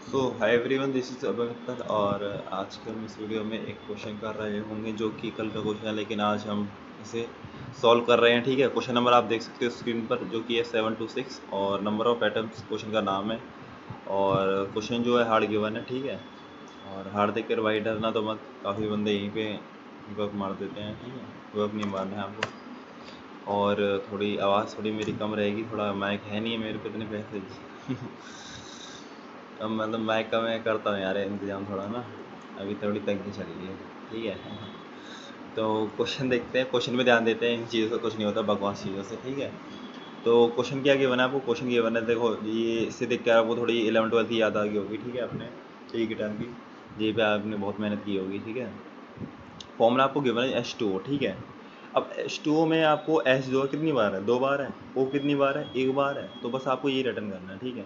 Hi everyone, this is अभय मित्तल। और आज के हम इस वीडियो में एक क्वेश्चन कर रहे होंगे जो कि कल का क्वेश्चन है, लेकिन आज हम इसे सॉल्व कर रहे हैं। ठीक है, क्वेश्चन नंबर आप देख सकते हो स्क्रीन पर, जो कि है 726 और नंबर ऑफ एटम्स क्वेश्चन का नाम है। और क्वेश्चन जो है हार्ड गिवन है। ठीक है, और हार्ड देख कर भाई डरना तो मत, काफ़ी बंदे यहीं पे वर्क मार देते हैं। ठीक है, वर्क नहीं मारना है आपको। और थोड़ी आवाज़ थोड़ी मेरी कम रहेगी, थोड़ा माइक है नहीं है मेरे पे इतने पैसे। अब मतलब माइक का मैं करता हूँ यार इंतजाम थोड़ा ना, अभी थोड़ी तंगी चल रही है। ठीक है। तो क्वेश्चन देखते हैं, क्वेश्चन में ध्यान देते हैं, इन चीज़ों से कुछ नहीं होता, बकवास चीज़ों से। ठीक है, तो क्वेश्चन क्या गिवन है आपको, क्वेश्चन गिवन है, देखो ये इससे देख के आपको थोड़ी 11वीं 12वीं की याद आ गई होगी। ठीक है, अपने टी के टाइम की, जी पे आपने बहुत मेहनत की होगी। ठीक है, फॉर्मूला आपको गिवन है H2O। ठीक है, अब H2O में आपको H जो है कितनी बार है, 2 बार है। O कितनी बार है, 1 बार है। तो बस आपको ये रिटर्न करना है। ठीक है,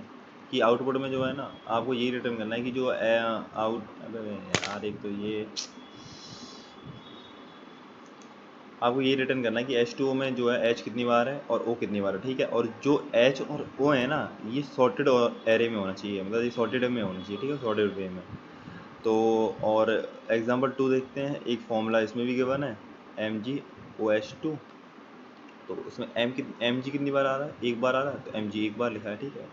कि आउटपुट में जो है ना, आपको ये रिटर्न करना है कि जो आउट, अबे यार एक तो ये आपको ये रिटर्न करना है कि H2O में जो है H कितनी बार है और O कितनी बार है। ठीक है, और जो H और O है ना, ये सॉर्टेड एरे में होना चाहिए, मतलब ये सॉर्टेड में होना चाहिए। ठीक है, सॉर्टेड वे में। तो और एग्जांपल 2 देखते हैं, एक फॉर्मूला इसमें भी गिवन है MgOH2। तो उसमें Mg कितनी बार आ रहा है, 1 बार आ रहा है, तो Mg 1 बार लिखा है। ठीक है,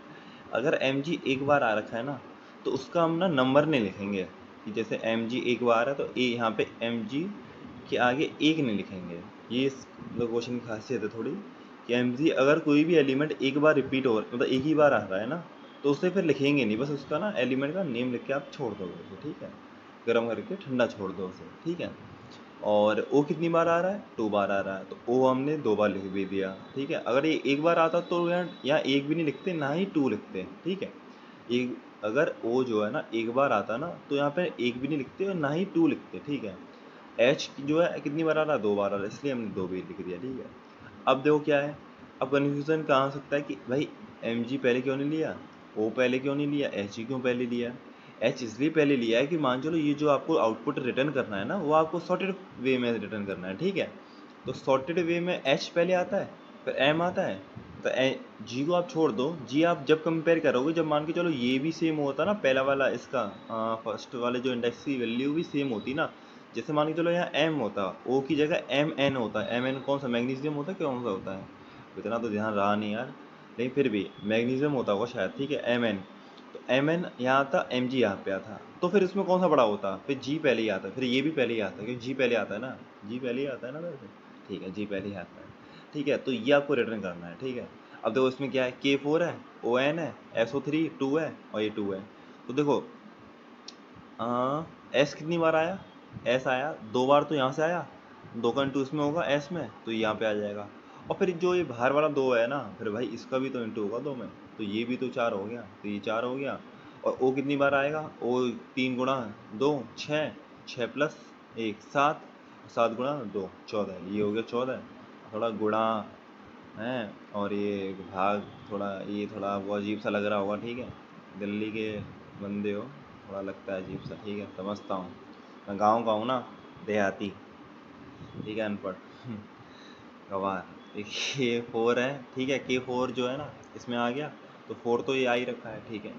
अगर Mg 1 बार आ रखा है ना, तो उसका हम ना नंबर नहीं लिखेंगे, कि जैसे Mg 1 बार है तो यहाँ पे Mg के आगे 1 नहीं लिखेंगे। ये इस क्वेश्चन की खासियत है थोड़ी, कि Mg अगर कोई भी एलिमेंट 1 बार रिपीट हो, मतलब एक ही बार आ रहा है ना, तो उसे फिर लिखेंगे नहीं, बस उसका ना एलिमेंट का नेम लिख के आप छोड़ दोगे उसे। ठीक है, गर्म करके ठंडा छोड़ दो उसे। ठीक है, और ओ कितनी बार आ रहा है, 2 बार आ रहा है, तो ओ हमने 2 बार लिख भी दिया। ठीक है, अगर ये 1 बार आता तो यहाँ एक भी नहीं लिखते, ना ही 2 लिखते। ठीक है, एक अगर ओ जो है ना 1 बार आता ना, तो यहाँ पे एक भी नहीं लिखते और ना ही 2 लिखते। ठीक है, एच जो है कितनी बार आ रहा है, 2 बार आ रहा है, इसलिए हमने 2 भी लिख दिया। ठीक है, अब देखो क्या है, अब कन्फ्यूज़न कहाँ हो सकता है कि भाई एम जी पहले क्यों नहीं लिया, ओ पहले क्यों नहीं लिया, एच जी क्यों पहले लिया। एच इसलिए पहले लिया है कि मान चलो ये जो आपको आउटपुट रिटर्न करना है ना, वो आपको सॉर्टेड वे में रिटर्न करना है। ठीक है, तो सॉर्टेड वे में एच पहले आता है, फिर एम आता है, तो जी को आप छोड़ दो। जी आप जब कंपेयर करोगे, जब मान के चलो ये भी सेम होता ना, पहला वाला इसका फर्स्ट वाले जो इंडेक्स की वैल्यू भी सेम होती ना, जैसे मान के चलो यहाँ एम होता, ओ की जगह एम एन होता है। एम एन कौन सा, मैग्नीशियम होता है, कौन सा होता है, इतना तो ध्यान रहा नहीं यार, लेकिन फिर भी मैग्नीशियम होता होगा शायद। ठीक है, एम एन, तो एम एन यहाँ आता, एम जी यहाँ पे आता, तो फिर इसमें कौन सा बड़ा होता, फिर जी पहले ही आता, फिर ये भी पहले ही आता, क्योंकि जी पहले आता है ना, जी पहले ही आता है ना वैसे। ठीक है, जी पहले ही आता है। ठीक है, तो ये आपको रिटर्न करना है। ठीक है, अब देखो इसमें क्या है, K4 है, ON है, SO3 2 है, और ये 2 है। तो देखो एस कितनी बार आया, एस आया 2 बार, तो यहाँ से आया, 2 का इंटू इसमें होगा एस में, तो यहाँ पे आ जाएगा। और फिर जो ये बाहर वाला 2 है ना, फिर भाई इसका भी तो इंटू होगा 2 में, तो ये भी तो 4 हो गया, तो ये 4 हो गया। और ओ कितनी बार आएगा, ओ 3 गुणा 2 6, 6 + 1 7, 7 गुणा 2 14, ये हो गया 14। थोड़ा गुणा है, और ये भाग, थोड़ा ये थोड़ा वो अजीब सा लग रहा होगा। ठीक है, दिल्ली के बंदे हो, थोड़ा लगता है अजीब सा। ठीक है, समझता हूँ, मैं गाँव का हूँ ना, देहाती। ठीक है, अनपढ़। गवार। देखिए 4 है। ठीक है, K4 जो है ना इसमें आ गया, तो 4 तो ये आ ही रखा है। ठीक है,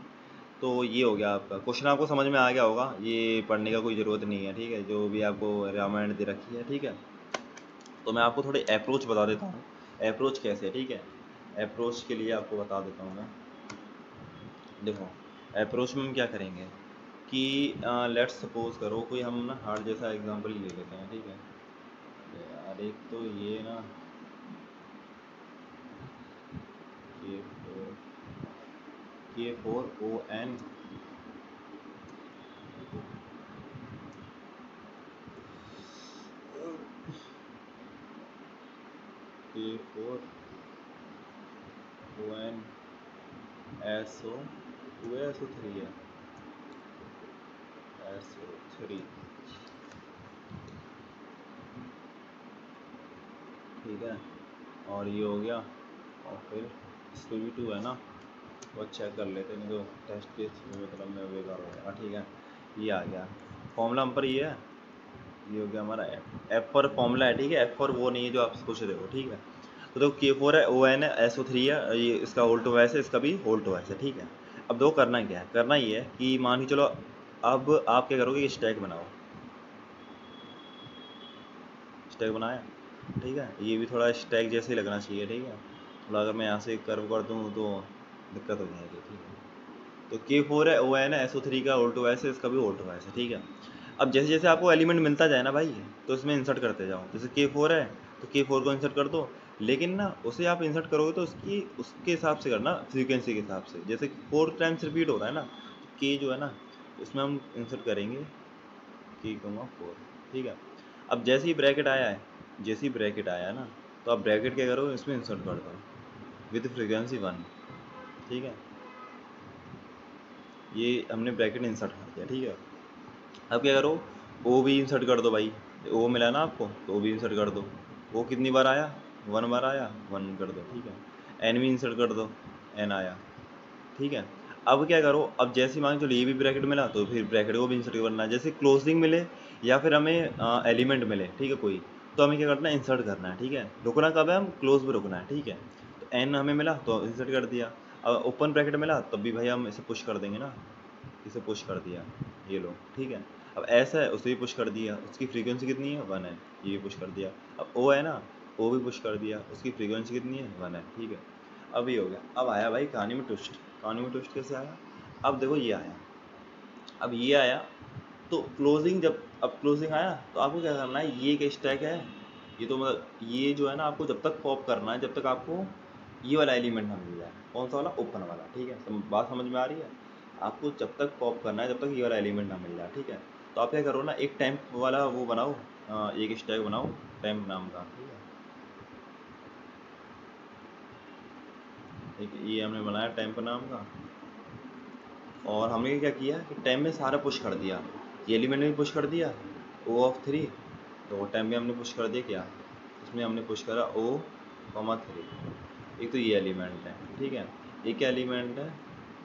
तो ये हो गया आपका क्वेश्चन, आपको समझ में आ गया होगा, ये पढ़ने का कोई ज़रूरत नहीं है। ठीक है, जो भी आपको रामायण दे रखी है। ठीक है, तो मैं आपको थोड़े अप्रोच बता देता हूँ, अप्रोच कैसे है। ठीक है, अप्रोच के लिए आपको बता देता हूँ मैं। देखो अप्रोच में हम क्या करेंगे कि लेट्स सपोज करो कोई हम ना हार्ड जैसा एग्जांपल ही ले लेते हैं। ठीक है, यार एक तो ये ना K4ON K4ON SO2 है, SO3। ठीक है, और ये हो गया, और फिर इस पर भी 2 है ना, वो चेक कर लेते हैं, नहीं तो टेस्ट केस मतलब मैं बेकार हो गया। ठीक है, ये आ गया फॉर्मूला हम पर, ये है, ये हो गया हमारा एफ पर फॉर्मूला है। ठीक है, एफ पर वो नहीं है जो आप सोच रहे हो। ठीक है, तो देखो K4 है, ON है, SO3 है, ये इसका होल्ट वाइस है, इसका भी होल्ट वाइस है। ठीक है, अब देखो करना क्या है, करना ये है कि मान के चलो अब आप क्या करोगे, स्टैक बनाओ, स्टैक बनाया, ठीक है, ये भी थोड़ा स्टैक जैसे ही लगना चाहिए, ठीक है। थोड़ा अगर मैं यहाँ से कर्व कर दूँ तो दिक्कत हो जाएगी, ठीक है। तो K4 है, ओ है ना SO3 का ऑल्टो वैस है, इसका भी ऑल्टो वैस है, ठीक है। अब जैसे जैसे आपको एलिमेंट मिलता जाए ना भाई, तो इसमें इंसर्ट करते जाओ। जैसे K4 है तो K4 को इंसर्ट कर दो, लेकिन ना उसे आप इंसर्ट करोगे तो उसके हिसाब से करना, फ्रीक्वेंसी के हिसाब से। जैसे 4 टाइम्स रिपीट हो रहा है ना, तो K जो है ना उसमें हम इंसर्ट करेंगे K4, ठीक है। अब जैसे ही ब्रैकेट आया है, जैसे ही ब्रैकेट आया ना, तो आप ब्रैकेट क्या करो, इसमें इंसर्ट कर दो विद फ्रीक्वेंसी 1, ठीक है। ये हमने ब्रैकेट इंसर्ट कर दिया, ठीक है। अब क्या करो, ओ भी इंसर्ट कर दो भाई, ओ मिला ना आपको तो ओ भी इंसर्ट कर दो। ओ कितनी बार आया, 1 बार आया, 1 कर दो, ठीक है। एन भी इंसर्ट कर दो, एन आया, ठीक है। अब क्या करो, अब जैसे ही मान चलो ये भी ब्रैकेट मिला तो फिर ब्रैकेट को भी इंसर्ट करना है। जैसे क्लोजिंग मिले या फिर हमें एलिमेंट मिले, ठीक है, कोई, तो हमें क्या करना है, इंसर्ट करना है, ठीक है। रुकना कब है, हम क्लोज में रुकना है, ठीक है। तो एन हमें मिला तो इंसर्ट कर दिया। अब ओपन ब्रैकेट मिला तब भी भाई हम इसे पुश कर देंगे ना, इसे पुश कर दिया, ये लो, ठीक है। अब ऐसा है, उसे भी पुश कर दिया, उसकी फ्रीक्वेंसी कितनी है, 1 है, ये भी पुश कर दिया। अब ओ है ना, ओ भी पुश कर दिया, उसकी फ्रीक्वेंसी कितनी है, 1 है, ठीक है। अब ये हो गया। अब आया भाई कहानी में ट्विस्ट, कहानी में ट्विस्ट कैसे आया, अब देखो ये आया, अब ये आया तो क्लोजिंग, जब अब क्लोजिंग आया तो आपको क्या करना है, ये एक स्टैक है, ये तो मतलब ये जो है ना आपको जब तक पॉप करना है, जब तक आपको ये वाला एलिमेंट ना मिल जाए। कौन सा वाला, ओपन वाला, ठीक है। बात समझ में आ रही है, आपको जब तक पॉप करना है जब तक ये वाला एलिमेंट ना मिल जाए, ठीक है। तो आप क्या करो ना, एक टेम्प वाला वो बनाओ, एक स्टैक बनाओ टेम्प नाम का, ठीक है। एक ये हमने बनाया टेम्प नाम का, और हमने क्या किया कि टाइम में सारा पुश कर दिया, ये एलिमेंट भी पुश कर दिया, O(3), तो टाइम में हमने पुश कर दिया क्या, इसमें हमने पुश करा O(3), एक तो ये एलिमेंट है, ठीक है। एक एलिमेंट है,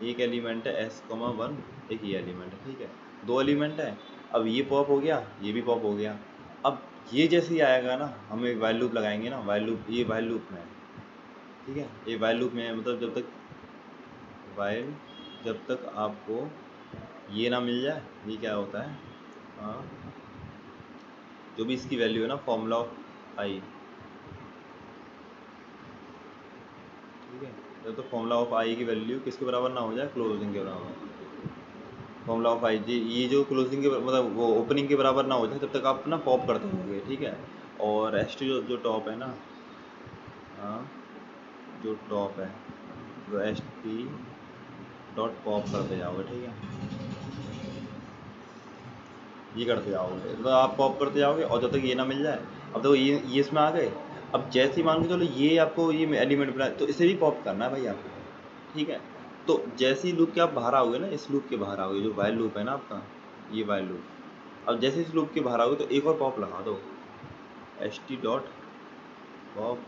एक एलिमेंट है S(1), एक ये एलिमेंट है, ठीक है। दो एलिमेंट है। अब ये पॉप हो गया, ये भी पॉप हो गया। अब ये जैसे ही आएगा ना, हम एक वाइल लूप लगाएंगे ना, वाइल लूप, ये वाइल लूप में है, ठीक है, ये वाइल लूप में है, मतलब जब तक वाइल, जब तक आपको ये ना मिल जाए, ये क्या होता है, हाँ, जो भी इसकी वैल्यू है ना, फॉर्मूला ऑफ आई, ठीक है। जब तक फॉर्मूला ऑफ आई की वैल्यू किसके बराबर ना हो जाए, क्लोजिंग के बराबर, फॉर्मूला ऑफ आई जी, ये जो क्लोजिंग के मतलब वो ओपनिंग के बराबर ना हो जाए, तब तक आप ना पॉप करते होंगे, ठीक है। और एस टी जो टॉप है ना, हाँ, जो टॉप है, तो एस टी डॉट पॉप करते जाओगे, ठीक है, ये करते जाओगे, तो आप पॉप करते जाओगे, और जब तक ये ना मिल जाए, अब देखो ये इसमें आ गए। अब जैसे ही मान के चलो ये आपको ये एलिमेंट बनाए, तो इसे भी पॉप करना है भाई आपको, ठीक है। तो जैसे ही लूप के आप बाहर आओगे ना, इस लूप के बाहर आओगे, जो वाइल लूप है ना आपका, ये वाइल लूप, अब जैसे इस लूप के बाहर आओगे तो एक और पॉप लगा दो, एस टी डॉट पॉप,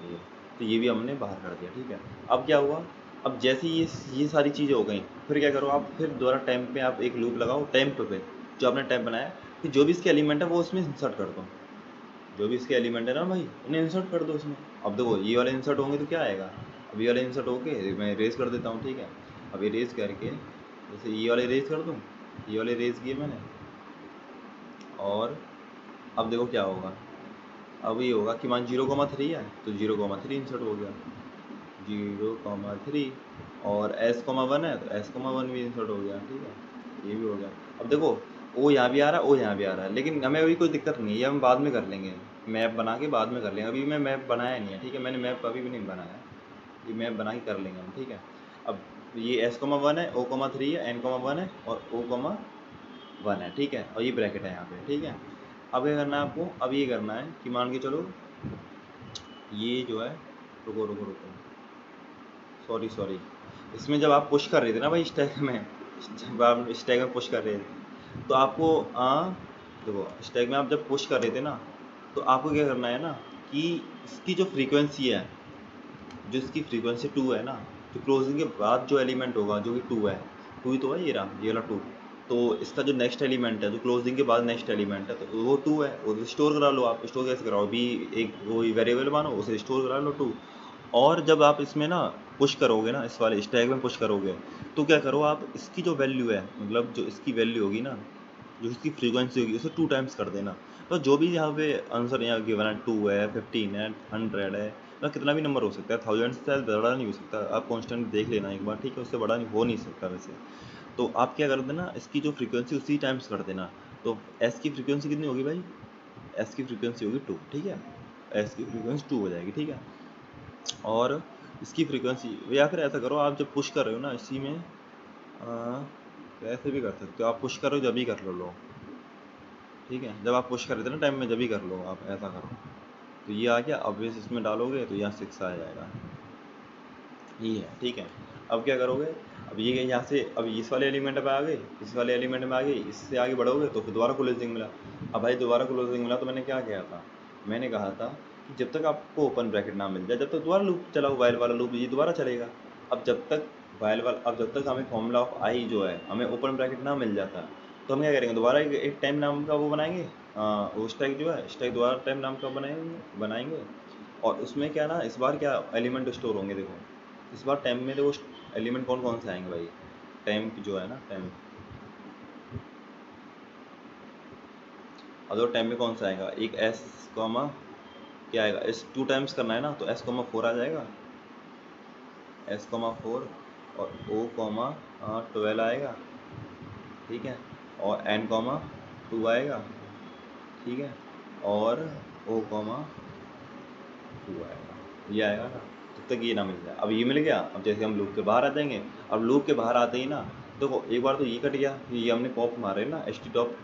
ये, तो ये भी हमने बाहर कर दिया, ठीक है। अब क्या हुआ, अब जैसे ये सारी चीज़ें हो गई, फिर क्या करो आप, फिर दोबारा टेम्प में आप एक लूप लगाओ, टेम्प पे जो आपने टेम्प बनाया, कि जो भी इसके एलिमेंट है वो उसमें इंसर्ट कर दो, जो भी इसके एलिमेंट है ना भाई, उन्हें इंसर्ट कर दो उसमें। अब देखो ये वाले इंसर्ट होंगे तो क्या आएगा, अब ये वाले इंसर्ट होके मैं रेज कर देता हूँ, ठीक है। अब ये रेज करके, जैसे ये वाले रेज कर दूँ, ये वाले रेज किए मैंने, और अब देखो क्या होगा, अब ये होगा कि मान 0,3 है तो 0,3 इंसर्ट हो गया, 0,3, और S,1 है तो S,1 भी इंसर्ट हो गया, ठीक है, ये भी हो गया। अब देखो ओ यहाँ भी आ रहा है, ओ यहाँ भी आ रहा है, लेकिन हमें अभी कोई दिक्कत नहीं है, ये हम बाद में कर लेंगे, मैप बना के बाद में कर लेंगे, अभी मैं मैप बनाया नहीं है, ठीक है, मैंने मैप अभी भी नहीं बनाया, ये मैप बना के कर लेंगे हम, ठीक है। अब ये S,1 है, O,3 है, N,1 है, और O,1 है, ठीक है, और ये ब्रैकेट है यहाँ पे, ठीक है। अब क्या करना है आपको, अब ये करना है कि मान के चलो ये जो है, रुको रुको रुको, सॉरी, इसमें जब आप पुश कर रहे थे ना भाई स्टैक में, जब आप स्टैक में पुश कर रहे थे, तो आपको देखो स्टैक में आप जब पुश कर रहे थे ना, तो आपको क्या करना है ना, कि इसकी जो फ्रीक्वेंसी है, जो इसकी फ्रीक्वेंसी 2 है ना, तो क्लोजिंग के बाद जो एलिमेंट होगा जो कि 2 है, 2 ही तो है, ये रहा, ये वाला 2, तो इसका जो नेक्स्ट एलिमेंट है, जो क्लोजिंग के बाद नेक्स्ट एलिमेंट है, तो वो 2 है, वो स्टोर करा लो आप, स्टोर कैसे कराओ, अभी एक वो वेरिएबल मानो, उसे स्टोर करा लो 2। और जब आप इसमें ना पुश करोगे ना, इस वाले स्टैक में पुश करोगे, तो क्या करो आप, इसकी जो वैल्यू है, मतलब जो इसकी वैल्यू होगी ना, जो इसकी फ्रीक्वेंसी होगी, उसे 2 टाइम्स कर देना। तो जो भी यहाँ पे आंसर यहाँ गिवन है, 2 है, 15 है, 100 है, मतलब कितना भी नंबर हो सकता है, 1000 से शायद बड़ा नहीं हो सकता, आप कॉन्स्टेंट देख लेना एक बार, ठीक है, उससे बड़ा नहीं हो नहीं सकता वैसे। तो आप क्या कर देना, इसकी जो फ्रीक्वेंसी उसी टाइम्स कर देना। तो एस की फ्रीक्वेंसी कितनी होगी भाई, एस की फ्रीक्वेंसी होगी 2, ठीक है, एस की फ्रीक्वेंसी 2 हो जाएगी, ठीक है। और इसकी फ्रीक्वेंसी, या फिर ऐसा करो, आप जब पुश कर रहे हो ना इसी में, ऐसे भी कर सकते हो, आप पुश करो जब भी कर लो, ठीक है, जब आप पुश कर रहे थे ना टाइम में, जब भी कर लो, आप ऐसा करो। तो ये आ गया, अब इस इसमें डालोगे तो यहाँ 6 आ जाएगा, ये है, ठीक है। अब क्या करोगे, अब ये यहाँ से, अब इस वाले एलिमेंट में आ गए, इस वाले एलिमेंट में आ गए, इससे आगे बढ़ोगे तो फिर दोबारा क्लोजिंग मिला। अब भाई दोबारा क्लोजिंग मिला तो मैंने क्या किया था, मैंने कहा था कि जब तक आपको ओपन ब्रैकेट ना मिल जाए, जब तक दोबारा लूप चलाओ, वाइल वाला लूप ये दोबारा चलेगा। अब जब तक वाइल वाला, अब जब तक हमें फॉर्मूला ऑफ आई जो है, हमें ओपन ब्रैकेट ना मिल जाता, तो हम क्या करेंगे, दोबारा एक टाइम नाम का वो बनाएंगे, वो स्टैक जो है, स्टैक दोबारा टाइम नाम का बनाएंगे। और उसमें क्या ना, इस बार क्या एलिमेंट स्टोर होंगे, देखो इस बार टेम्प में देखो एलिमेंट कौन कौन से आएंगे भाई, टेम्प जो है ना, टेम्प, अब देखो टेम्प में कौन सा आएगा, एक एस कॉमा क्या आएगा, एस 2 टाइम्स करना है ना, तो एस कॉमा 4 आ जाएगा, एस कॉमा 4, और ओ कॉमा 12 आएगा, ठीक है, और एन कॉमा 2 आएगा, ठीक है, और ओ कॉमा 2 आएगा, ये आएगा ना, जब तक ये ना मिल जाए। अब ये मिल गया, अब जैसे हम लूप के बाहर आ जाएंगे, अब लूप के बाहर आते ही ना, देखो एक बार तो ये कट गया, ये हमने पॉप मारे ना, S T top,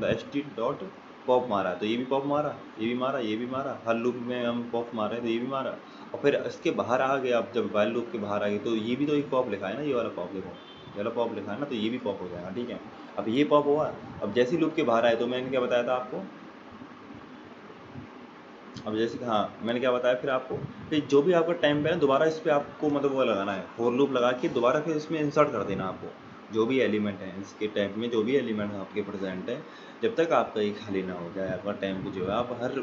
S T dot pop मारा, तो ये भी पॉप मारा, ये भी मारा, ये भी मारा, हर लूप में हम पॉप मार रहे हैं तो ये भी मारा। और फिर इसके बाहर आ गए, अब जब वाइल लूप के बाहर आ गए, तो ये भी तो एक पॉप लिखा है ना, ये वाला पॉप देखो, ये वाला पॉप लिखा है ना, तो ये भी पॉप हो जाएगा, ठीक है। अब ये पॉप हुआ, अब जैसे ही लूप के बाहर आए, तो मैंने क्या बताया था आपको, अब जैसे कि हाँ, मैंने क्या बताया फिर आपको, फिर जो भी आपका टाइम पे है दोबारा इस पर आपको मतलब वो लगाना है, फोर लूप लगा के दोबारा फिर इसमें इंसर्ट कर देना आपको, जो भी एलिमेंट है इसके टाइम में, जो भी एलिमेंट आपके प्रेजेंट है, जब तक आपका ये खाली ना हो जाए, आपका टाइम जो है, आप हर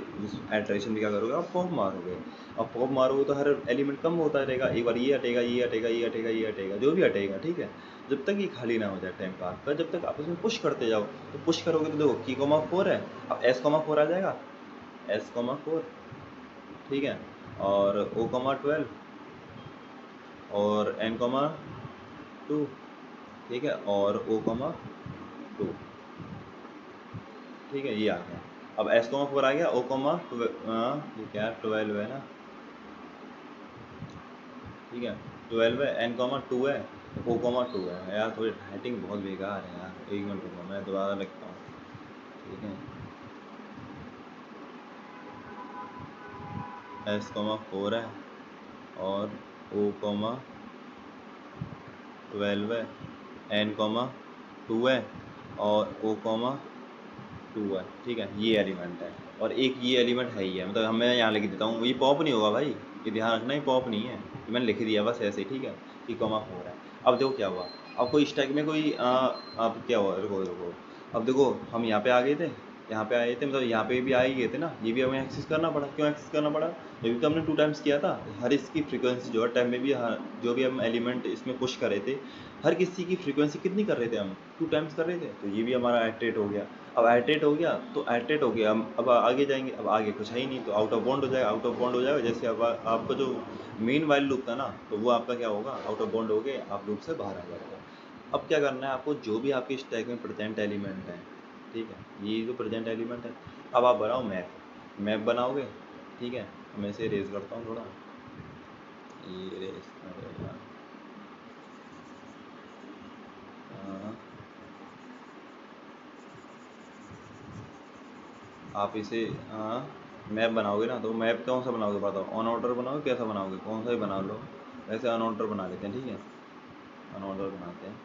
एट्रेशन में क्या करोगे, आप पॉप मारोगे। अब पॉप मारोगे तो हर एलिमेंट कम होता रहेगा, एक बार ये हटेगा, ये हटेगा, ये हटेगा, ये हटेगा, जो भी हटेगा, ठीक है, जब तक ये खाली ना हो जाए टाइम पास का, जब तक आप इसमें पुश करते जाओ। तो पुश करोगे तो देखो की कॉमा 4 है, अब एस कॉमा 4 आ जाएगा, एस कॉमा 4, ठीक है, और ओ कमा 12, और एन कमा 2, ठीक है, और ओ कमा 2, ठीक है, ये आ गया। अब एस कमा 4 आ गया, ओ कमा ये क्या 12 है ना, ठीक है, 12 है, एन कमा 2 है, ओ कमा 2 है। यार थोड़ी राइटिंग बहुत बेकार है यार, एक मिनट रुको मैं दोबारा लिखता हूँ, ठीक है, एस कमा 4 है, और ओ कमा 12 है, एन कमा 2 है, और ओ कमा 2 है, ठीक है, ये एलिमेंट है, और एक ये एलिमेंट है ही है, मतलब मैं यहाँ लिख देता हूँ, ये पॉप नहीं होगा भाई, ये ध्यान रखना, ये पॉप नहीं है, ये मैंने लिख दिया बस ऐसे ही, ठीक है, कि कॉमा 4 है। अब देखो क्या हुआ, अब कोई स्टैक में कोई अब क्या हुआ, रुको रुको, अब देखो हम यहाँ पे आ गए थे, यहाँ पे आए थे, मतलब यहाँ पे भी आ ही गए थे ना, ये भी हमें एक्सेस करना पड़ा, क्यों एक्सेस करना पड़ा, ये भी तो हमने 2 टाइम्स किया था, हर इसकी फ्रीक्वेंसी जो है टाइम में भी, जो भी हम एलिमेंट इसमें पुश कर रहे थे, हर किसी की फ्रीक्वेंसी कितनी कर रहे थे हम, 2 टाइम्स कर रहे थे, तो ये भी हमारा एट्रेट हो गया। अब एट्रेट हो गया तो एट्रेट हो गया, हम अब आगे जाएंगे, अब आगे कुछ है ही नहीं, तो आउट ऑफ बाउंड हो जाएगा, आउट ऑफ बाउंड हो जाएगा, जैसे अब आपका जो मेन वाइल लूप था ना, तो वो आपका क्या होगा, आउट ऑफ बाउंड हो गए, आप लूप से बाहर आ जाएगा। अब क्या करना है आपको, जो भी आपके स्टैक में प्रेजेंट एलिमेंट है, ठीक है, ये जो प्रेजेंट एलिमेंट है, अब आप बनाओ मैप, मैप बनाओगे, ठीक है, मैं इसे रेज करता हूँ थोड़ा, ये रेज, अरे यार, हाँ, आप इसे, हाँ, मैप बनाओगे ना, तो मैप कौन सा बनाओगे बताओ, ऑन ऑर्डर बनाओगे, कैसा बनाओगे, कौन सा ही बना लो, वैसे अन ऑर्डर बना लेते हैं, ठीक है, अन ऑर्डर बनाते हैं,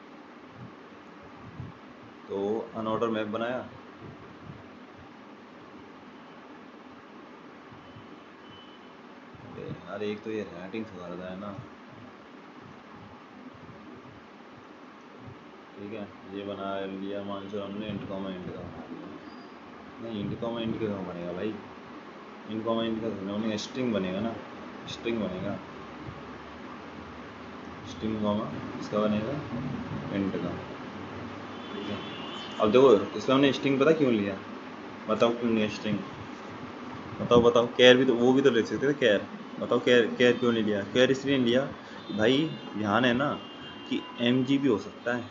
तो अन ऑर्डर मैप बनाया, अरे यार एक तो ये राइटिंग सुधारता है ना, ठीक है, ये बना लिया, मान लो हमने इंट कॉमा इंट का बना लिया, नहीं इंट कॉमा इंट का क्यों बनेगा भाई, इंट कॉमा इंट का होने स्ट्रिंग बनेगा ना, स्ट्रिंग बनेगा, स्ट्रिंग कॉमा इसका बनेगा इंट का, ठीक है। अब देखो इसमें हमने स्ट्रिंग पता क्यों लिया, बताओ क्यों लिया स्ट्रिंग, बताओ कैर भी तो वो भी तो लिख सकते थे कैर, बताओ कैर कैर क्यों नहीं लिया, कैर इसलिए नहीं लिया भाई, ध्यान है ना कि एम जी भी हो सकता है,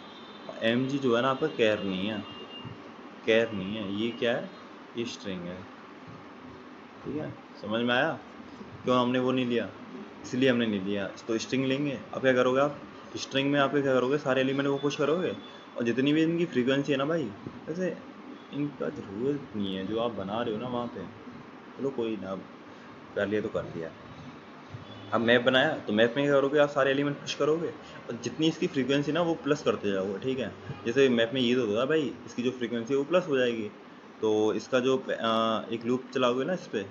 एम जी जो है ना आपका कैर नहीं है, कैर नहीं है, ये क्या है, ये स्ट्रिंग है, ठीक है, समझ में आया क्यों हमने वो नहीं लिया, इसलिए हमने नहीं लिया। तो स्ट्रिंग लेंगे, अब क्या करोगे आप, स्ट्रिंग में आप क्या करोगे, सारे एलिमेंट को पुश करोगे, और जितनी भी इनकी फ्रीक्वेंसी है ना भाई, वैसे इनका ज़रूरत नहीं है जो आप बना रहे हो ना वहाँ पे, चलो कोई ना, अब कर लिया तो कर लिया। अब मैप बनाया तो मैप में क्या करोगे, आप सारे एलिमेंट पुश करोगे और जितनी इसकी फ्रीक्वेंसी ना वो प्लस करते जाओगे, ठीक है। जैसे मैप में ये तो होगा भाई, इसकी जो फ्रीक्वेंसी है वो प्लस हो जाएगी, तो इसका जो एक लूप चलाओगे ना इस पे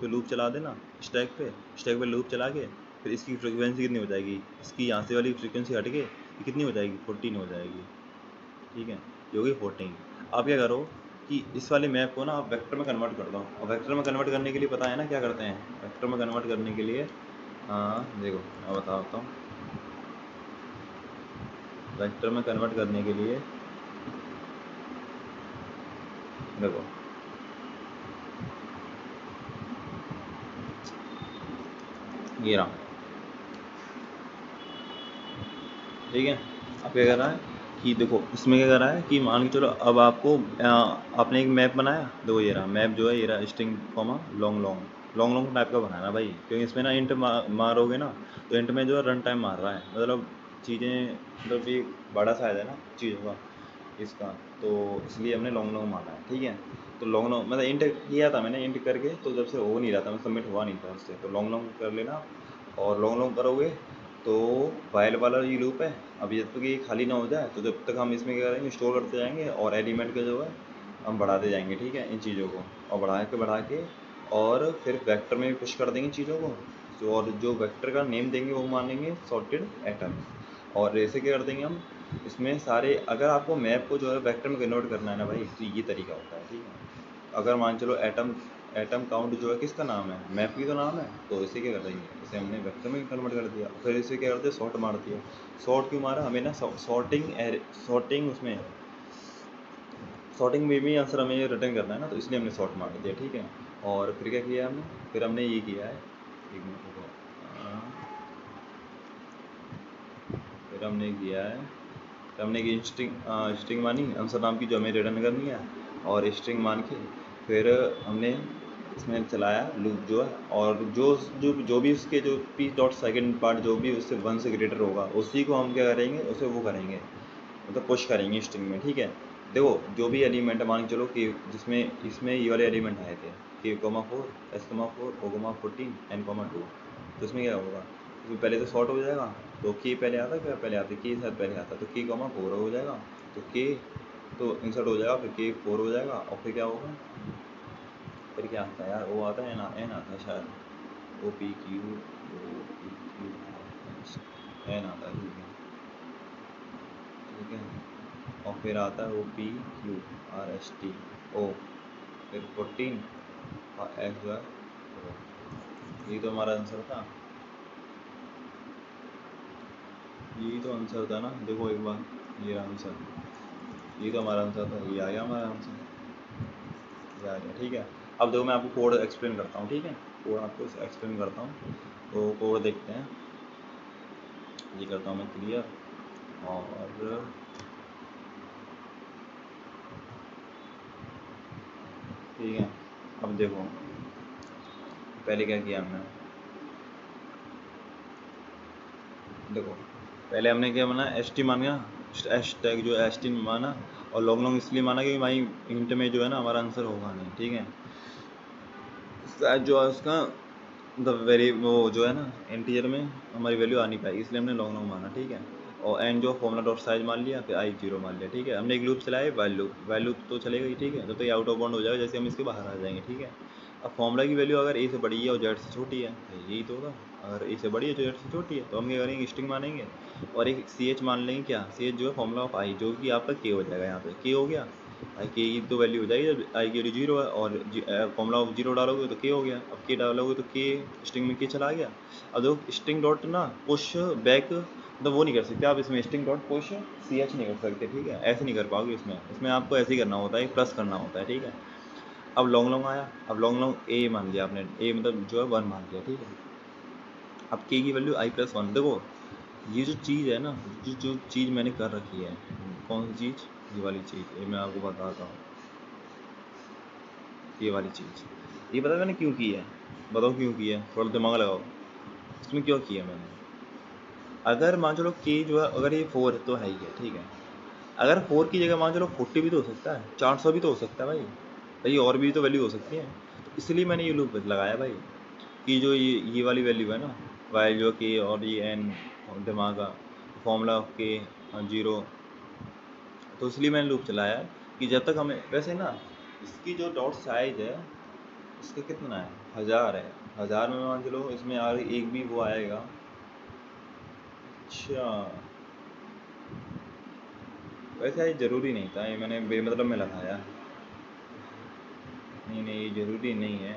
लूप चला देना, स्टैक पे लूप चला के फिर इसकी फ्रीक्वेंसी कितनी हो जाएगी, इसकी यहाँ से वाली फ्रीक्वेंसी हट के ये कितनी हो जाएगी, 14 हो जाएगी, ठीक है, ये होगी 14। आप क्या करो कि इस वाले मैप को ना आप वेक्टर में कन्वर्ट कर दो, और वेक्टर में कन्वर्ट करने के लिए पता है ना क्या करते हैं, वेक्टर में कन्वर्ट करने के लिए, हाँ देखो मैं बताता हूँ, वेक्टर में कन्वर्ट करने के लिए देखो, ये रहा, ठीक है। अब क्या कर रहा है कि देखो इसमें क्या कर रहा है कि मान के चलो अब आपको आपने एक मैप बनाया, देखो ये रहा मैप जो है, ये रहा स्ट्रिंग कॉमा लॉन्ग टाइप का बनाना भाई, क्योंकि इसमें ना इंट मारोगे ना तो इंट में जो है रन टाइम मार रहा है, मतलब चीज़ें, मतलब ये बड़ा साइज है ना चीज़ों का इसका, तो इसलिए हमने लॉन्ग मारा है, ठीक है। तो लॉन्ग मतलब इंट किया था मैंने, इंट करके तो जब से हो नहीं रहा था, मैं सबमिट हुआ नहीं था उससे, तो लॉन्ग कर लेना, और लॉन्ग करोगे तो वाइल वाला ये लूप है, अब जब तक ये खाली ना हो जाए तो जब तक हम इसमें क्या करेंगे, स्टोर करते जाएंगे और एलिमेंट का जो है हम बढ़ाते जाएंगे, ठीक है, इन चीज़ों को, और बढ़ा के और फिर वेक्टर में भी पुश कर देंगे चीज़ों को, और जो वेक्टर का नेम देंगे वो मानेंगे सॉर्टेड एटम, और ऐसे क्या कर देंगे हम इसमें सारे, अगर आपको मैप को जो है वेक्टर में कन्वर्ट करना है ना भाई, तो ये तरीका होता है, ठीक है। अगर मान चलो एटम काउंट जो है किसका नाम है, मैप की तो नाम है, तो इसे क्या कर देंगे, इसे हमने वेक्टर में कन्वर्ट कर दिया, फिर इसे क्या करते हैं, सॉर्ट मार दिया, सॉर्ट क्यों मारा, हमें ना सॉर्टिंग में भी आंसर हमें रिटर्न करना है ना, तो इसलिए हमने सॉर्ट मार दिया, ठीक है। और फिर क्या किया हमने, फिर हमने ये किया है, एक मिनट रुको, फिर हमने किया है, फिर हमने की स्ट्रिंग मानी आंसर नाम की जो हमें रिटर्न करनी है, और स्ट्रिंग मान के फिर हमने इसमें चलाया लूप जो है, और जो भी उसके जो पी डॉट सेकेंड पार्ट जो भी उससे 1 से ग्रेटर होगा उसी को हम क्या करेंगे, उसे वो करेंगे, मतलब पुश करेंगे स्ट्रिंग में, ठीक है। देखो जो भी एलिमेंट मान के चलो कि जिसमें इसमें ये वाले एलिमेंट आए थे, K,4 S,4 O,14 N,2, तो इसमें क्या होगा, इसमें पहले तो शॉर्ट हो जाएगा, तो K पहले आता, क्या पहले आता, K शायद पहले आता, तो K,4 हो जाएगा, तो K तो इंसर्ट हो जाएगा, फिर K4 हो जाएगा, और फिर क्या होगा, फिर क्या आता है यार, वो आता है N आता है शायद, OPQ N आता है, ठीक है, और फिर आता है OPQRST O, फिर 14 और X जो है, ये तो हमारा आंसर था, यही तो आंसर था ना, देखो एक बार, ये आंसर, ये तो हमारा आंसर था, ये आ गया हमारा आंसर, ये आ गया, ठीक है। अब देखो मैं आपको कोड एक्सप्लेन करता हूँ, ठीक है, कोड आपको एक्सप्लेन करता हूँ, तो कोड देखते हैं, ये करता हूँ मैं क्लियर, और ठीक है। अब देखो पहले क्या किया हमने, देखो पहले हमने क्या माना, एस टी मान गया, एस टैग जो एस टी माना, और लॉन्ग इसलिए माना कि भाई हिंट में जो है ना हमारा आंसर होगा नहीं, ठीक है, जो है उसका वो जो है ना इंटीजर में हमारी वैल्यू आ नहीं पाएगी, इसलिए हमने लॉन्ग माना, ठीक है, और एन जो फॉर्मुला डॉट साइज मान लिया, फिर आई 0 मान लिया, ठीक है। हमने एक लूप चलाया, वाइल लूप तो चलेगा ही, ठीक है, जब तो ये आउट ऑफ बाउंड हो जाएगा जैसे हम इसके बाहर आ जाएंगे, ठीक है। अब फॉर्मूला की वैल्यू अगर ए से बड़ी है और जेड से छोटी है, तो यही तो होगा, अगर ए से बड़ी है तो जेड से छोटी है, तो हम क्या करेंगे, स्ट्रिंग मानेंगे, और एक सी एच मान लेंगे, क्या सी एच जो है फॉर्मूला ऑफ आई, जो कि आपका के हो जाएगा, यहाँ पे के हो गया, आई के की तो वैल्यू हो जाएगी जब आई की वैल्यू 0 है, और फॉर्मूला ऑफ 0 डालोगे तो के हो गया, अब के डालोगे तो के स्ट्रिंग में के चला गया। अब देखो स्ट्रिंग डॉट ना पुश बैक तो वो नहीं कर सकते आप इसमें string dot push C H नहीं कर सकते, ठीक है, ऐसे नहीं कर पाओगे इसमें। इसमें आपको ऐसे ही करना होता है, प्लस करना होता है, ठीक है। अब लॉन्ग लॉन्ग आया, अब लॉन्ग लॉन्ग ए मान लिया आपने, ए मतलब जो है 1 मान लिया, ठीक है। अब के की वैल्यू i+1। देखो ये जो चीज़ है ना, जो चीज़ मैंने कर रखी है, कौन सी चीज़, ये वाली चीज़, ये मैं आपको बताता हूँ। ये वाली चीज़, ये पता है मैंने क्यों की है, बताओ क्यों की है, थोड़ा दिमाग लगाओ। इसमें क्यों किया मैंने, अगर मान चलो के जो है, अगर ये 4 तो है ही है, ठीक है। अगर 4 की जगह मान चलो 40 भी तो हो सकता है, 400 भी तो हो सकता है भाई, भाई और भी तो वैल्यू हो सकती है। तो इसलिए मैंने ये लूप लगाया भाई, कि जो ये वाली वैल्यू है ना, वाई जो के और ये एन दिमाग का फॉर्मूला के 0, तो इसलिए मैंने लूप चलाया है कि जब तक हमें, वैसे ना इसकी जो डॉट साइज है इसका कितना है, 1000 है। 1000 में मान चलो इसमें यार एक भी वो आएगा। अच्छा, वैसे ये ज़रूरी नहीं था, ये मैंने बेमतलब में लगाया। नहीं नहीं, ये ज़रूरी नहीं है,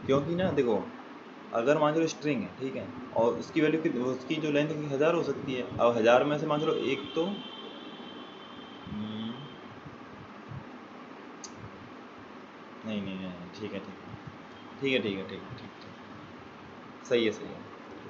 क्योंकि ना देखो, अगर मान चलो स्ट्रिंग है, ठीक है, और उसकी वैल्यू की, उसकी जो लेंथ है 1000 हो सकती है। अब 1000 में से मान चलो एक तो नहीं नहीं नहीं, ठीक है ठीक है ठीक है ठीक है ठीक है ठीक है, सही है सही है,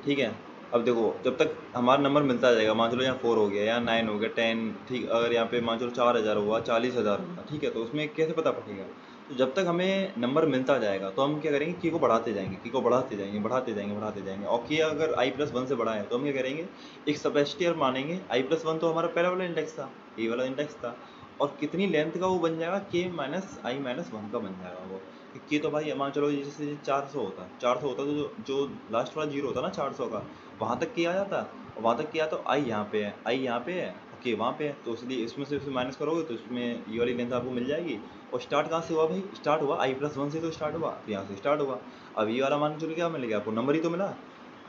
ठीक है। अब देखो जब तक हमारा नंबर मिलता जाएगा, मान चलो यहाँ 4 हो गया, यहाँ 9 हो गया, 10, ठीक, अगर यहाँ पे मान चलो 4000 हुआ, 40,000 हुआ, ठीक है, तो उसमें कैसे पता पड़ेगा। तो जब तक हमें नंबर मिलता जाएगा तो हम क्या करेंगे, की को बढ़ाते जाएंगे, की को बढ़ाते जाएंगे, बढ़ाते जाएंगे, बढ़ाते जाएंगे। और की अगर i+1 से बड़ा है तो हम क्या करेंगे, एक सबस्टियर मानेंगे। i+1 तो हमारा पहला वाला इंडेक्स था, ये वाला इंडेक्स था, और कितनी लेंथ का वो बन जाएगा, k-i-1 का बन जाएगा वो। के तो भाई मान चलो जैसे 400 होता, 400 होता तो जो लास्ट वाला जीरो होता ना 400 का, वहाँ तक के आ जाता, और वहाँ तक किया तो आई यहाँ पे है, आई यहाँ पे है, ओके वहाँ पे है, तो इसलिए इसमें से माइनस करोगे तो इसमें ये वाली लेंथ आपको मिल जाएगी। और स्टार्ट कहाँ से हुआ भाई, स्टार्ट हुआ i+1 से, तो स्टार्ट हुआ, तो यहाँ से स्टार्ट हुआ। अब ये वाला मान चलो क्या मिल गया आपको, नंबर ही तो मिला,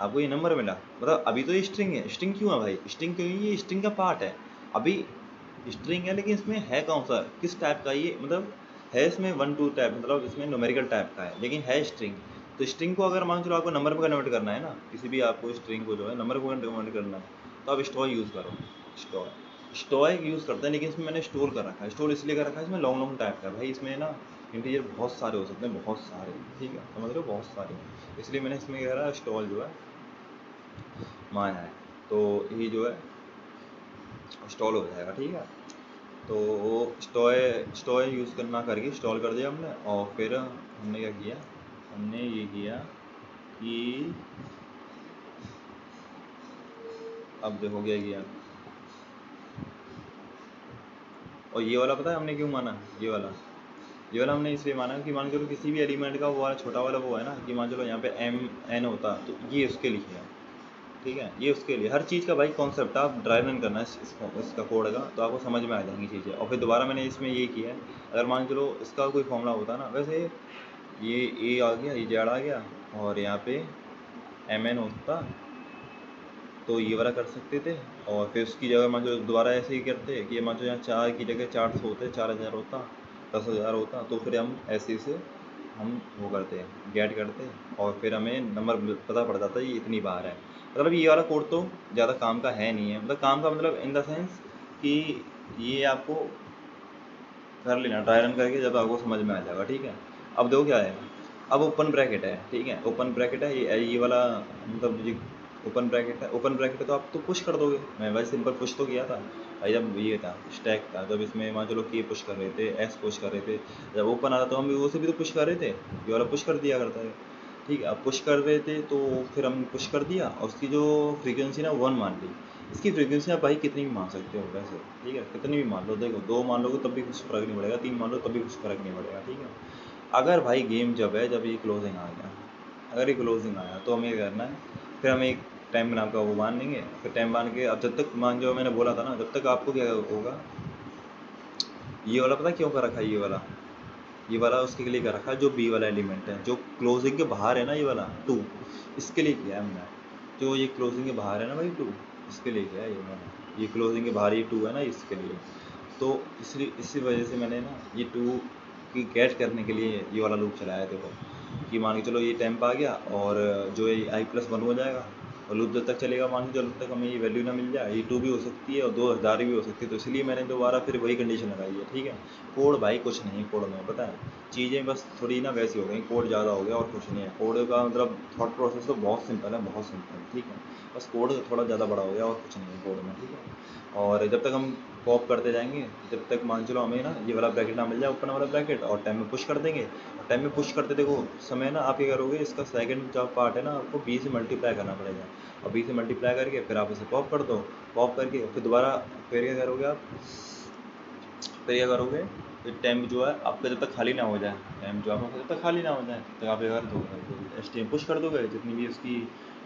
आपको ये नंबर मिला। मतलब अभी तो ये स्ट्रिंग है, स्ट्रिंग क्यों है भाई, स्ट्रिंग क्यों, ये स्ट्रिंग का पार्ट है। अभी स्ट्रिंग है, लेकिन इसमें है कौन सा, किस टाइप का ये, मतलब है इसमें 1 2 टाइप, मतलब इसमें न्यूमेरिकल टाइप का है, लेकिन है स्ट्रिंग। तो स्ट्रिंग को अगर मान चलो आपको नंबर में कन्वर्ट करना है ना, किसी भी आपको स्ट्रिंग को जो है नंबर में कन्वर्ट करना है, तो आप स्टोर यूज़ करो। स्टोर, स्टोर यूज़ करते हैं, लेकिन इसमें मैंने स्टोर कर रखा है। स्टोर इसलिए कर रखा है, इसमें लॉन्ग लॉन्ग टाइप का है भाई, इसमें ना इंटीजर बहुत सारे हो सकते हैं, बहुत सारे, ठीक है, समझ रहे हो, बहुत सारे, इसलिए मैंने इसमें कह रहा है स्टोर जो है माया है, तो ये जो है इंस्टॉल हो जाएगा, ठीक है। तो स्टॉय स्टॉय यूज़ करना करके इंस्टॉल कर दिया हमने, और फिर हमने क्या किया, हमने ये किया कि अब देखो क्या किया। और ये वाला पता है हमने क्यों माना, ये वाला हमने इसलिए माना कि मान चलो किसी भी एलिमेंट का वो वाला छोटा वाला वो है ना, कि मान चलो यहाँ पे m n होता, तो ये उसके लिए है, ठीक है, ये उसके लिए। हर चीज़ का भाई कॉन्सेप्ट आप ड्राइव रन करना है इसका कोड का, तो आपको समझ में आ जाएंगी चीज़ें। और फिर दोबारा मैंने इसमें ये किया है, अगर मान चलो इसका कोई फॉर्मूला होता ना, वैसे ये ए आ गया, ये जेड आ गया, और यहाँ पे mn होता, तो ये वाला कर सकते थे। और फिर उसकी जगह मान चलो दोबारा ऐसे ही करते कि मान चलो यहाँ 4 की जगह 400 होते, 4000 होता, 10,000 होता, तो फिर हम ऐसे से हम वो करते, गेट करते, और फिर हमें नंबर पता पड़ जाता ये इतनी बार है। मतलब ये वाला कोड तो ज़्यादा काम का है नहीं है, मतलब काम का मतलब इन द सेंस कि ये आपको कर लेना ट्राई रन करके, जब आपको समझ में आ जाएगा, ठीक है। अब देखो क्या है, अब ओपन ब्रैकेट है, ठीक है, ओपन ब्रैकेट है, ये वाला मतलब ये ओपन ब्रैकेट है, ओपन ब्रैकेट है, तो आप तो पुश कर दोगे। मैं वैसे सिंपल पुश तो किया था भाई, जब ये था स्टैक था, जब इसमें मान चलो के पुश कर रहे थे, एस पुश कर रहे थे, जब ओपन आ रहा तो हम वो से भी तो पुश कर रहे थे, ये वाला पुश कर दिया करता है, ठीक है। अब पुश कर रहे थे तो फिर हम पुश कर दिया, और उसकी जो फ्रीक्वेंसी ना 1 मान ली। इसकी फ्रीक्वेंसी आप भाई कितनी भी मान सकते हो वैसे, ठीक है, कितनी भी मान लो, देखो 2 मान लोगे तब भी कुछ फ़र्क नहीं पड़ेगा, 3 मान लो तब भी कुछ फ़र्क नहीं पड़ेगा, ठीक है। अगर भाई गेम जब है, जब ये क्लोजिंग आ गया, अगर ये क्लोजिंग आया तो हमें क्या करना है, फिर हम एक टाइम नाम का वो मान लेंगे, फिर टाइम मान के अब जब तक मान जो मैंने बोला था ना, जब तक आपको क्या होगा, ये वाला पता क्यों कर रखा है, ये वाला उसके लिए कर रखा है, जो बी वाला एलिमेंट है जो क्लोजिंग के बाहर है ना, ये वाला 2, इसके लिए किया है हमने। जो ये क्लोजिंग के बाहर है ना भाई 2, इसके लिए किया है ये मैंने, ये क्लोजिंग के बाहर ये 2 है ना, इसके लिए। तो इसलिए इसी वजह से मैंने ना ये 2 की गेट करने के लिए ये वाला लूप चलाया। देखो कि मान के चलो ये टेम्प आ गया, और जो ये i+1 हो जाएगा, और लूप जब तक चलेगा मान के चलो, जब तक हमें ये वैल्यू ना मिल जाए, ये 2 भी हो सकती है और 2000 भी हो सकती है, तो इसलिए मैंने दोबारा फिर वही कंडीशन लगाई है, ठीक है। कोड भाई कुछ नहीं है कोड में, पता है चीज़ें बस थोड़ी ना वैसी हो गई, कोड ज़्यादा हो गया और कुछ नहीं है। कोड का मतलब थॉट प्रोसेस तो बहुत सिंपल है, बहुत सिंपल है, ठीक है। बस कोड थोड़ा ज़्यादा बड़ा हो गया और कुछ नहीं है कोड में, ठीक है। और जब तक हम पॉप करते जाएंगे, जब तक मान चलो हमें ना ये वाला ब्रैकेट ना मिल जाए, ओपन वाला ब्रैकेट, और टाइम में पुश कर देंगे। और टाइम में पुश करते देखो समय ना आप क्या करोगे, इसका सेकंड जो पार्ट है ना आपको 20 से मल्टीप्लाई करना पड़ेगा, और 20 से मल्टीप्लाई करके फिर आप इसे पॉप कर दो। पॉप करके फिर दोबारा फिर क्या करोगे आप, फिर क्या करोगे, फिर टाइम जो है आपका जब तक खाली ना हो जाए, टाइम जो आपका जब तक खाली ना हो जाए तब तक आप ये कर दोगे, एस टी एम पुश कर दोगे जितनी भी उसकी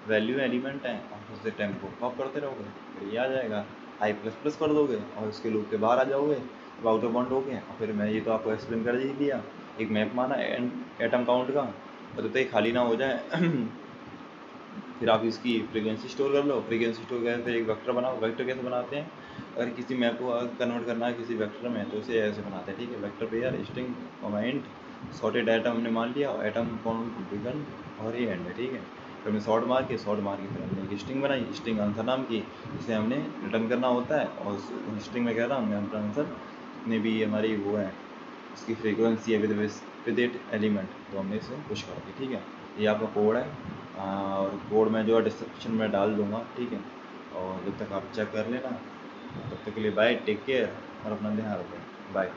वैल्यू एलिमेंट हैं, और उससे टाइम को पॉप करते रहोगे, फिर ये आ जाएगा। आई प्लस प्लस कर दोगे और उसके लूप के बाहर आ जाओगे, अब आउटर बाउंड हो गए। और फिर मैं ये तो आपको एक्सप्लेन कर ही दिया, एक मैप माना एटम काउंट का, और जब तक ये खाली ना हो जाए फिर आप इसकी फ्रीक्वेंसी स्टोर कर लो। फ्रीक्वेंसी स्टोर करके फिर एक वेक्टर बनाओ। वेक्टर कैसे बनाते हैं, अगर किसी मैप को कन्वर्ट करना है किसी वेक्टर में, तो इसे ऐसे बनाते हैं, ठीक है। वेक्टर पे यार स्ट्रिंग कमेंट सॉर्टेड आइटम हमने मान लिया, और आइटम कॉन्फ़िगर और ये एंड है, ठीक है। फिर हमने शॉर्ट मार के फिर हमने एक स्ट्रिंग बनाई, स्ट्रिंग आंसर नाम की, जिसे हमने रिटर्न करना होता है। और स्ट्रिंग में कह रहा हमने आंसर जितने भी हमारी वो है इसकी फ्रीक्वेंसी है विद इट एलिमेंट, तो हमने इसे पुश कर दी, ठीक है। ये आपका कोड है, और कोड में जो है डिस्क्रिप्शन में डाल दूंगा, ठीक है। और जब तक आप चेक कर लेना, तब तक के लिए बाय, टेक केयर और अपना ध्यान रखें, बाय।